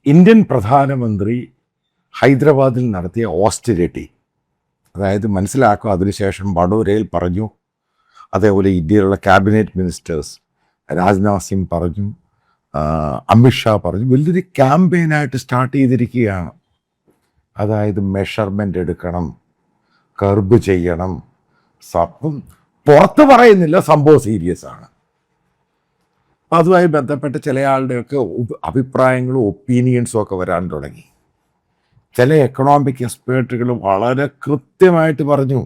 Indian പ്രധാനമന്ത്രി ഹൈദരാബാദിൽ നടത്തിയ ഓസ്റ്റെറിറ്റി, അതായത് മനസ്സിലാക്കുക, അതിനുശേഷം വഡോദരയിൽ പറഞ്ഞു, അതേപോലെ ഇന്ത്യയിലുള്ള ക്യാബിനറ്റ് മിനിസ്റ്റേഴ്സ് രാജ്നാഥ് സിംഗ് പറഞ്ഞു, അമിത്ഷാ പറഞ്ഞു, വലിയൊരു ക്യാമ്പയിനായിട്ട് സ്റ്റാർട്ട് ചെയ്തിരിക്കുകയാണ്. അതായത് മെഷർമെൻ്റ് എടുക്കണം, കർബ് ചെയ്യണം. അപ്പം പുറത്ത് പറയുന്നില്ല, സംഭവം സീരിയസ് ആണ്. അതുമായി ബന്ധപ്പെട്ട് ചില ആളുടെയൊക്കെ അഭിപ്രായങ്ങളും ഒപ്പീനിയൻസും ഒക്കെ വരാൻ തുടങ്ങി. ചില എക്കണോമിക് എക്സ്പേർട്ടുകൾ വളരെ കൃത്യമായിട്ട് പറഞ്ഞു,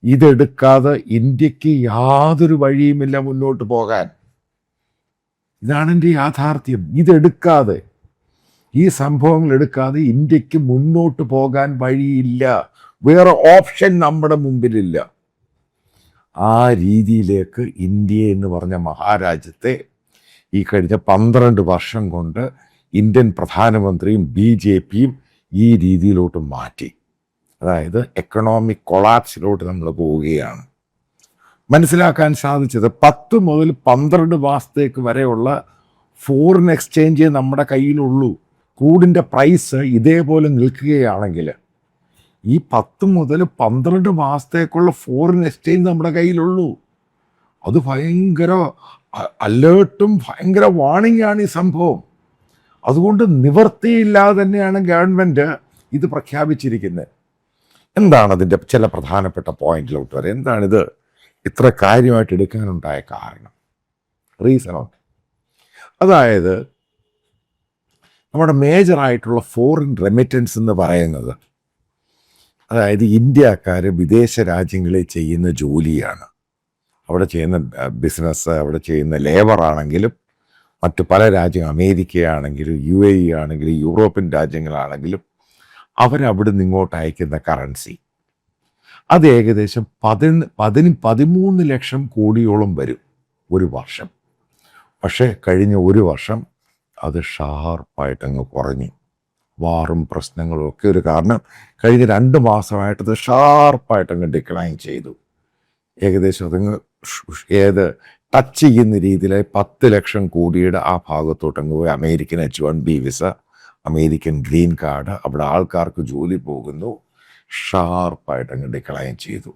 ഇതെടുക്കാതെ ഇന്ത്യക്ക് യാതൊരു വഴിയുമില്ല മുന്നോട്ട് പോകാൻ. ഇതാണ് എൻ്റെ യാഥാർത്ഥ്യം. ഇതെടുക്കാതെ, ഈ സംഭവങ്ങൾ എടുക്കാതെ ഇന്ത്യക്ക് മുന്നോട്ട് പോകാൻ വഴിയില്ല. വേറെ ഓപ്ഷൻ നമ്മുടെ മുമ്പിലില്ല. ആ രീതിയിലേക്ക് ഇന്ത്യ എന്ന് പറഞ്ഞ മഹാരാജ്യത്തെ ഈ കഴിഞ്ഞ 12 വർഷം കൊണ്ട് ഇന്ത്യൻ പ്രധാനമന്ത്രിയും BJPയും ഈ രീതിയിലോട്ട് മാറ്റി. അതായത് എക്കണോമിക് കൊളാപ്സിലോട്ട് നമ്മൾ പോവുകയാണ്. മനസ്സിലാക്കാൻ സാധിച്ചത് 10 മുതൽ 12 മാസത്തേക്ക് വരെയുള്ള ഫോറിൻ എക്സ്ചേഞ്ച് നമ്മുടെ കയ്യിലുള്ളൂ. ക്രൂഡിൻ്റെ പ്രൈസ് ഇതേപോലെ നിൽക്കുകയാണെങ്കിൽ ഈ 10 മുതൽ 12 മാസത്തേക്കുള്ള ഫോറിൻ എക്സ്ചേഞ്ച് നമ്മുടെ കയ്യിലുള്ളൂ. അത് ഭയങ്കര അലേർട്ടും ഭയങ്കര വാണിംഗ് ആണ് ഈ സംഭവം. അതുകൊണ്ട് നിവൃത്തിയില്ലാതെ തന്നെയാണ് ഗവൺമെൻറ് ഇത് പ്രഖ്യാപിച്ചിരിക്കുന്നത്. എന്താണ് അതിൻ്റെ ചില പ്രധാനപ്പെട്ട പോയിന്റിലോട്ട് വരെ? എന്താണിത് ഇത്ര കാര്യമായിട്ട് എടുക്കാനുണ്ടായ കാരണം, റീസണൊക്കെ? അതായത് നമ്മുടെ മേജറായിട്ടുള്ള ഫോറിൻ റെമിറ്റൻസ് എന്ന് പറയുന്നത്, അതായത് ഇന്ത്യക്കാർ വിദേശ രാജ്യങ്ങളിൽ ചെയ്യുന്ന ജോലിയാണ്. അവിടെ ചെയ്യുന്ന ബിസിനസ്, അവിടെ ചെയ്യുന്ന ലേബർ ആണെങ്കിലും, മറ്റു പല രാജ്യങ്ങൾ, അമേരിക്കയാണെങ്കിലും UAE ആണെങ്കിലും യൂറോപ്യൻ രാജ്യങ്ങളാണെങ്കിലും, അവരവിടെ നിന്ന് ഇങ്ങോട്ട് അയക്കുന്ന കറൻസി അത് ഏകദേശം 13 ലക്ഷം കോടിയോളം വരും ഒരു വർഷം. പക്ഷേ കഴിഞ്ഞ ഒരു വർഷം അത് ഷാർപ്പായിട്ടങ്ങ് കുറഞ്ഞു. വാറും പ്രശ്നങ്ങളും ഒക്കെ ഒരു കാരണം. കഴിഞ്ഞ 2 മാസമായിട്ടത് ഷാർപ്പായിട്ടങ്ങ് ഡിക്ലൈൻ ചെയ്തു. ഏകദേശം അതങ്ങ് ടച്ച് ചെയ്യുന്ന രീതിയിൽ 10 ലക്ഷം കോടിയുടെ ആ ഭാഗത്തോട്ടങ്ങ് പോയി. American H1B visa, American green card, അവിടെ ആൾക്കാർക്ക് ജോലി പോകുന്നു, ഷാർപ്പായിട്ടങ്ങ് ഡിക്ലൈൻ ചെയ്തു.